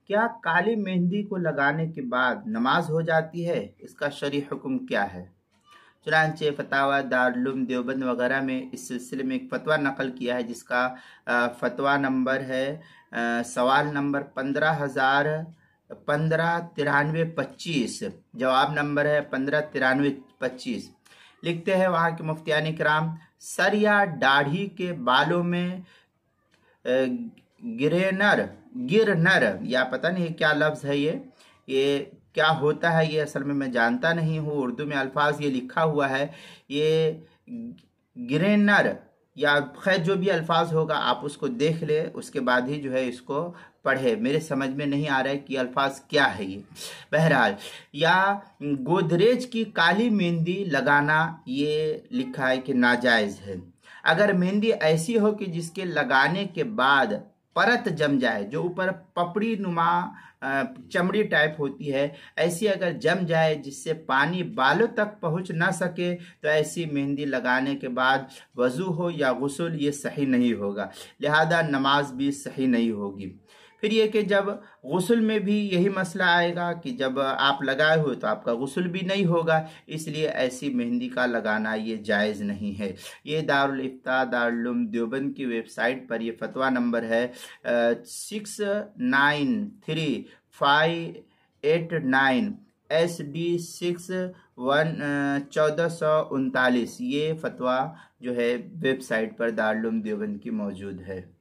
क्या काली मेहंदी को लगाने के बाद नमाज हो जाती है? इसका शरई हुक्म क्या है? चुनांचे फतावा दारुल देवबंद वगैरह में इस सिलसिले में एक फतवा नकल किया है, जिसका फतवा नंबर है सवाल नंबर 15,015 9325। जवाब नंबर है 15,9325। लिखते हैं वहाँ के मुफ्तियान किराम, सर या दाढ़ी के बालों में गिरनर या पता नहीं क्या लफ्ज़ है, ये क्या होता है, ये असल में मैं जानता नहीं हूँ। उर्दू में अल्फाज ये लिखा हुआ है, ये गिरेनर या खैर जो भी अल्फाज होगा आप उसको देख ले, उसके बाद ही जो है इसको पढ़े। मेरे समझ में नहीं आ रहा है कि अल्फाज क्या है ये। बहरहाल, या गोदरेज की काली मेहंदी लगाना, ये लिखा है कि नाजायज़ है। अगर मेहंदी ऐसी हो कि जिसके लगाने के बाद परत जम जाए, जो ऊपर पपड़ी नुमा चमड़ी टाइप होती है, ऐसी अगर जम जाए जिससे पानी बालों तक पहुंच ना सके, तो ऐसी मेहंदी लगाने के बाद वजू हो या गुस्ल, ये सही नहीं होगा, लिहाजा नमाज भी सही नहीं होगी। फिर ये कि जब गुस्ल में भी यही मसला आएगा कि जब आप लगाए हो तो आपका गुस्ल भी नहीं होगा, इसलिए ऐसी मेहंदी का लगाना ये जायज़ नहीं है। ये दारुल इफ्ता दारुल उलूम देवबंद की वेबसाइट पर ये फतवा नंबर है 693589 SD61 1439। ये फतवा जो है वेबसाइट पर दारुल उलूम देवबंद की मौजूद है।